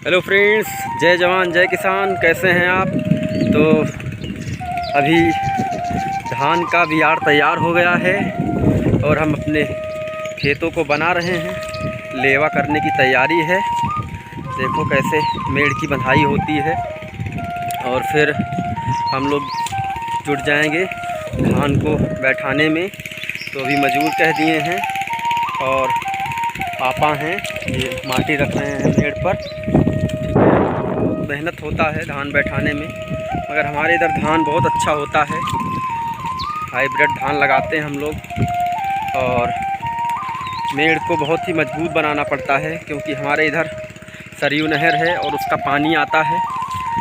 Hello friends, जय जवान जय किसान। कैसे हैं आप? तो अभी धान का बियाड़ तैयार हो गया है और हम अपने खेतों को बना रहे हैं। लेवा करने की तैयारी है। देखो कैसे मेड़ की बंधाई होती है और फिर हम लोग जुट जाएंगे धान को बैठाने में। तो अभी मजदूर कह दिए हैं और पापा हैं, ये माटी रख रहे हैं मेड़ पर। मेहनत होता है धान बैठाने में, मगर हमारे इधर धान बहुत अच्छा होता है। हाइब्रिड धान लगाते हैं हम लोग और मेड़ को बहुत ही मजबूत बनाना पड़ता है, क्योंकि हमारे इधर सरयू नहर है और उसका पानी आता है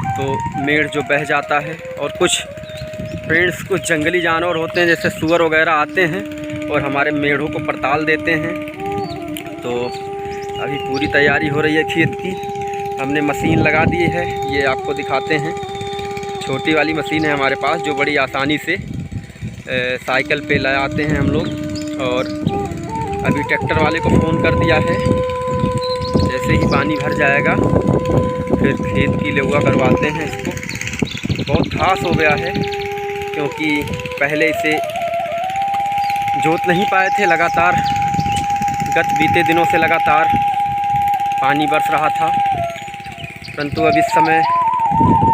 तो मेड़ जो बह जाता है। और कुछ फ्रेंड्स, कुछ जंगली जानवर होते हैं जैसे सुअर वगैरह आते हैं और हमारे मेढ़ों को परताल देते हैं। तो अभी पूरी तैयारी हो रही है खेत की। हमने मशीन लगा दी है, ये आपको दिखाते हैं। छोटी वाली मशीन है हमारे पास जो बड़ी आसानी से साइकिल पे लगाते हैं हम लोग। और अभी ट्रैक्टर वाले को फ़ोन कर दिया है, जैसे ही पानी भर जाएगा फिर खेत की लेवा करवाते हैं इसको। बहुत घास हो गया है क्योंकि पहले इसे जोत नहीं पाए थे। लगातार गत बीते दिनों से लगातार पानी बरस रहा था, परंतु अब इस समय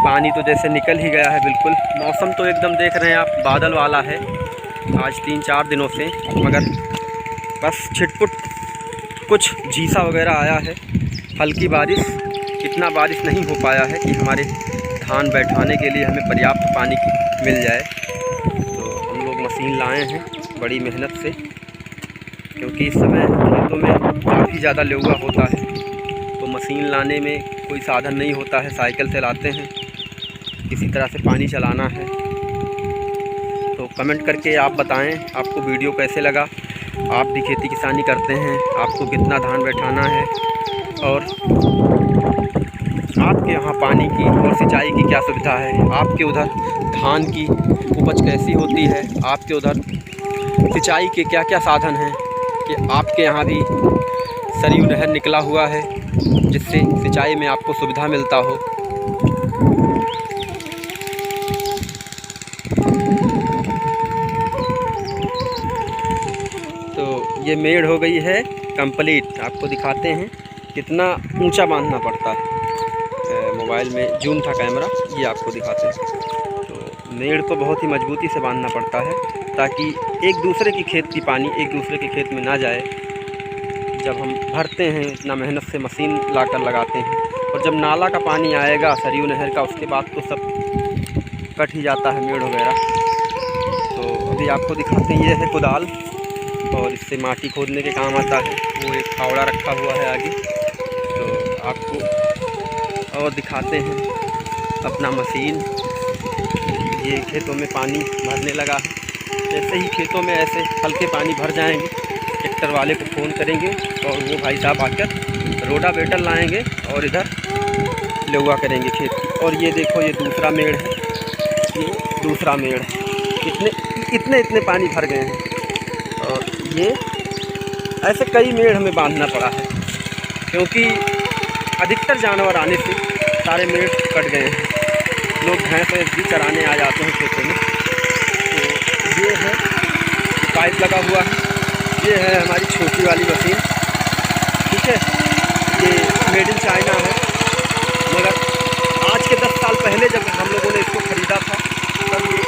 पानी तो जैसे निकल ही गया है बिल्कुल। मौसम तो एकदम देख रहे हैं आप, बादल वाला है आज 3-4 दिनों से, मगर बस छिटपुट कुछ झीसा वगैरह आया है, हल्की बारिश। इतना बारिश नहीं हो पाया है कि हमारे धान बैठाने के लिए हमें पर्याप्त पानी मिल जाए। तो हम लोग मशीन लाए हैं बड़ी मेहनत से, क्योंकि इस समय खेतों में काफ़ी ज़्यादा लेवा होता है तो मशीन लाने में कोई साधन नहीं होता है। साइकिल से लाते हैं, किसी तरह से पानी चलाना है। तो कमेंट करके आप बताएं आपको वीडियो कैसे लगा। आप भी खेती किसानी करते हैं, आपको कितना धान बैठाना है और आपके यहाँ पानी की और सिंचाई की क्या सुविधा है। आपके उधर धान की उपज कैसी होती है, आपके उधर सिंचाई के क्या क्या साधन हैं, कि आपके यहाँ भी सरयू नहर निकला हुआ है जिससे सिंचाई में आपको सुविधा मिलता हो। तो ये मेड़ हो गई है कंप्लीट। आपको दिखाते हैं कितना ऊंचा बांधना पड़ता है। मोबाइल में जूम था कैमरा, ये आपको दिखाते हैं। तो मेड़ को बहुत ही मजबूती से बांधना पड़ता है ताकि एक दूसरे की खेत की पानी एक दूसरे के खेत में ना जाए। जब हम भरते हैं इतना मेहनत से मशीन लाकर लगाते हैं, और जब नाला का पानी आएगा सरयू नहर का, उसके बाद तो सब कट ही जाता है मेड़ वगैरह। तो अभी आपको दिखाते हैं, ये है कुदाल और इससे माटी खोदने के काम आता है। वो एक फावड़ा रखा हुआ है आगे। तो आपको और दिखाते हैं अपना मशीन। ये खेतों में पानी भरने लगा है। जैसे ही खेतों में ऐसे हल्के पानी भर जाएंगे, ट्रैक्टर वाले को फ़ोन करेंगे और वो भाई साहब आकर रोटावेटर लाएंगे और इधर लेवा करेंगे खेत की। और ये देखो, ये दूसरा मेड़ है, ये दूसरा मेड़ है। इतने पानी भर गए हैं। और ये ऐसे कई मेड़ हमें बांधना पड़ा है, क्योंकि अधिकतर जानवर आने से सारे मेड़ कट गए हैं। लोग भैंस भी चराने आ जाते हैं खेतों में। तो ये है पाइप लगा हुआ है, ये है हमारी छोटी वाली मशीन, ठीक है। ये मेड इन चाइना है, मगर आज के 10 साल पहले जब हम लोगों ने इसको ख़रीदा था तब ये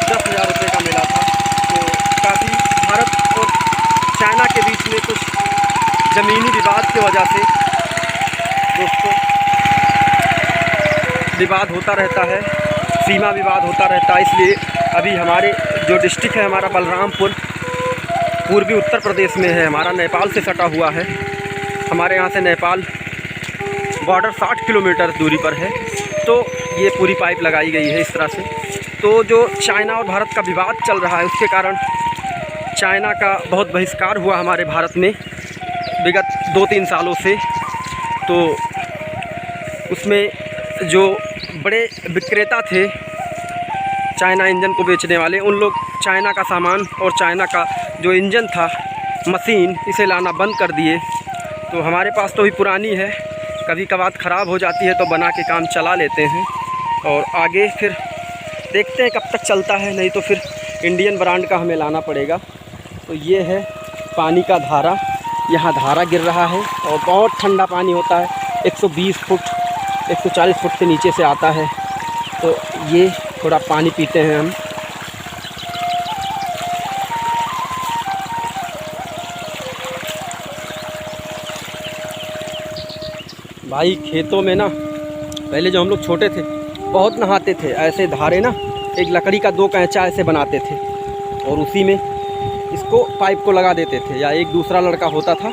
10,000 रुपये का मिला था। तो काफ़ी भारत और चाइना के बीच में कुछ ज़मीनी विवाद की वजह से दोस्तों विवाद होता रहता है, सीमा विवाद होता रहता है। इसलिए अभी हमारे जो डिस्ट्रिक्ट है हमारा बलरामपुर, पूर्वी उत्तर प्रदेश में है, हमारा नेपाल से सटा हुआ है। हमारे यहाँ से नेपाल बॉर्डर 60 किलोमीटर दूरी पर है। तो ये पूरी पाइप लगाई गई है इस तरह से। तो जो चाइना और भारत का विवाद चल रहा है, उसके कारण चाइना का बहुत बहिष्कार हुआ हमारे भारत में विगत 2-3 सालों से। तो उसमें जो बड़े विक्रेता थे चाइना इंजन को बेचने वाले, उन लोग चाइना का सामान और चाइना का जो इंजन था, मशीन, इसे लाना बंद कर दिए। तो हमारे पास तो भी पुरानी है, कभी कभार ख़राब हो जाती है तो बना के काम चला लेते हैं, और आगे फिर देखते हैं कब तक चलता है, नहीं तो फिर इंडियन ब्रांड का हमें लाना पड़ेगा। तो ये है पानी का धारा, यहाँ धारा गिर रहा है और बहुत ठंडा पानी होता है, 120 फुट 140 फुट के नीचे से आता है। तो ये थोड़ा पानी पीते हैं हम। भाई खेतों में ना पहले जो हम लोग छोटे थे बहुत नहाते थे, ऐसे धारे ना एक लकड़ी का 2 कैंचा ऐसे बनाते थे और उसी में इसको पाइप को लगा देते थे, या एक दूसरा लड़का होता था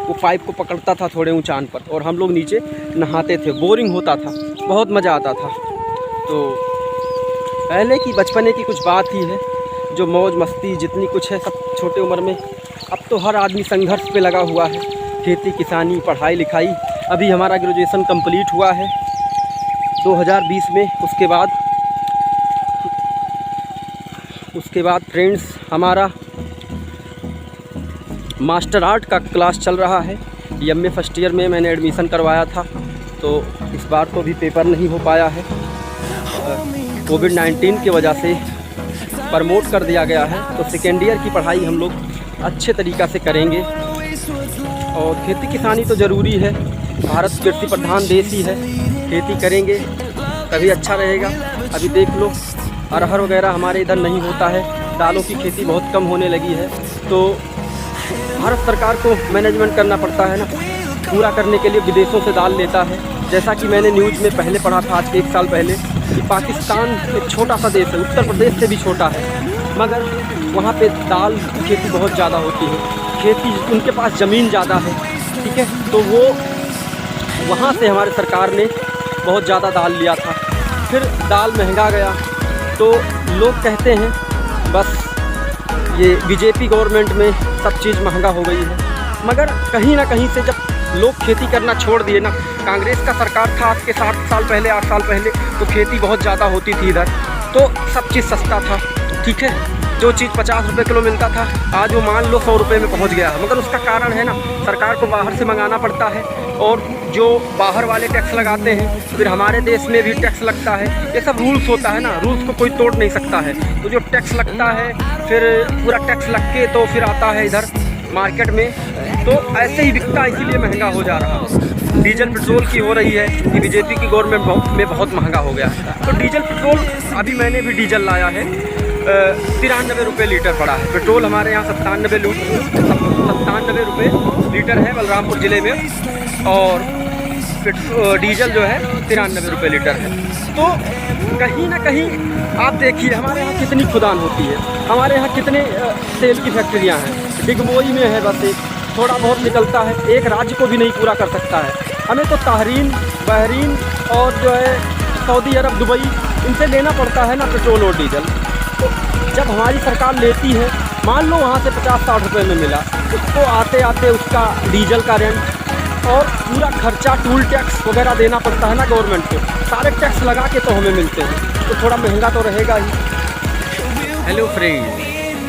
वो पाइप को पकड़ता था थोड़े ऊंचान पर और हम लोग नीचे नहाते थे। बोरिंग होता था, बहुत मज़ा आता था। तो पहले की बचपने की कुछ बात ही है, जो मौज मस्ती जितनी कुछ है सब छोटे उम्र में। अब तो हर आदमी संघर्ष पे लगा हुआ है, खेती किसानी पढ़ाई लिखाई। अभी हमारा ग्रेजुएशन कंप्लीट हुआ है 2020 में। उसके बाद फ्रेंड्स हमारा मास्टर आर्ट का क्लास चल रहा है। एमए फर्स्ट ईयर में मैंने एडमिशन करवाया था, तो इस बार तो भी पेपर नहीं हो पाया है। कोविड-19 की वजह से प्रमोट कर दिया गया है, तो सेकेंड ईयर की पढ़ाई हम लोग अच्छे तरीक़ा से करेंगे। और खेती किसानी तो ज़रूरी है, भारत कृषि प्रधान देश ही है, खेती करेंगे तभी अच्छा रहेगा। अभी देख लो अरहर वगैरह हमारे इधर नहीं होता है, दालों की खेती बहुत कम होने लगी है। तो भारत सरकार को मैनेजमेंट करना पड़ता है ना, पूरा करने के लिए विदेशों से दाल लेता है। जैसा कि मैंने न्यूज़ में पहले पढ़ा था आज के 1 साल पहले कि पाकिस्तान एक छोटा सा देश है, उत्तर प्रदेश से भी छोटा है, मगर वहाँ पे दाल की खेती बहुत ज़्यादा होती है। खेती उनके पास ज़मीन ज़्यादा है, ठीक है, तो वो वहाँ से हमारे सरकार ने बहुत ज़्यादा दाल लिया था। फिर दाल महंगा गया तो लोग कहते हैं बस ये बीजेपी गवर्नमेंट में सब चीज़ महंगा हो गई है। मगर कहीं ना कहीं से जब लोग खेती करना छोड़ दिए ना, कांग्रेस का सरकार था आज के 7 साल पहले 8 साल पहले, तो खेती बहुत ज़्यादा होती थी इधर, तो सब चीज़ सस्ता था, ठीक है। जो चीज़ 50 रुपये किलो मिलता था आज वो मान लो 100 रुपये में पहुंच गया है। मगर उसका कारण है ना, सरकार को बाहर से मंगाना पड़ता है, और जो बाहर वाले टैक्स लगाते हैं फिर हमारे देश में भी टैक्स लगता है। ये सब रूल्स होता है ना, रूल्स को कोई तोड़ नहीं सकता है। तो जो टैक्स लगता है फिर पूरा टैक्स लग के तो फिर आता है इधर मार्केट में, तो ऐसे ही बिकता है, इसीलिए महंगा हो जा रहा है। डीजल पेट्रोल की हो रही है कि बीजेपी की गवर्नमेंट में बहुत महंगा हो गया है। तो डीजल पेट्रोल अभी मैंने भी डीजल लाया है, 93 रुपये लीटर पड़ा है। पेट्रोल हमारे यहाँ 97 रुपये लीटर है बलरामपुर ज़िले में, और डीजल जो है 93 रुपये लीटर है। तो कहीं ना कहीं आप देखिए हमारे यहाँ कितनी खुदान होती है, हमारे यहाँ कितने तेल की फैक्ट्रियाँ हैं। डिगबोई में है बस एक, थोड़ा बहुत निकलता है, एक राज्य को भी नहीं पूरा कर सकता है। हमें तो ताहरीन, बहरीन और जो है सऊदी अरब, दुबई, इनसे लेना पड़ता है ना पेट्रोल और डीजल। तो जब हमारी सरकार लेती है, मान लो वहाँ से 50-60 रुपये में मिला, उसको आते आते उसका डीजल का रेंट और पूरा खर्चा, टूल टैक्स वगैरह देना पड़ता है ना गवर्नमेंट को। सारे टैक्स लगा के तो हमें मिलते हैं, तो थोड़ा महंगा तो रहेगा ही। हेलो फ्रेंड्स,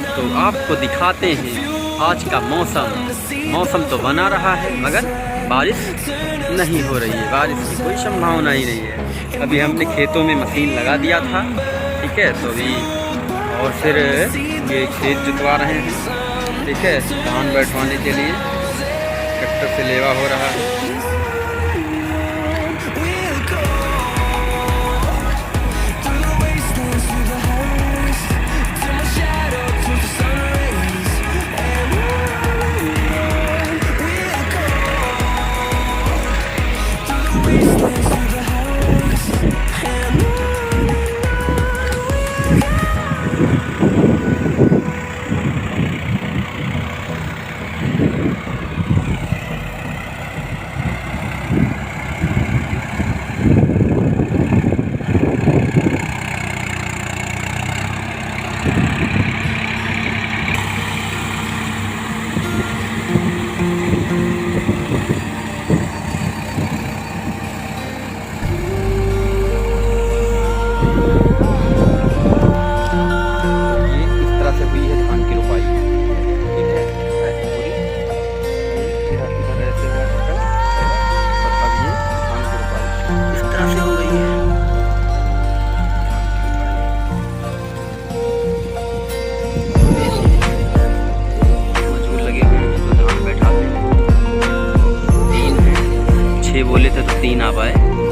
तो आपको दिखाते हैं आज का मौसम तो बना रहा है मगर बारिश नहीं हो रही है, बारिश की कोई संभावना ही नहीं है। अभी हमने खेतों में मशीन लगा दिया था, ठीक है, तो अभी और फिर ये खेत जुतवा रहे हैं, ठीक है, धान बैठवाने के लिए ट्रैक्टर से लेवा हो रहा है। बोले थे तो 3 आ पाए।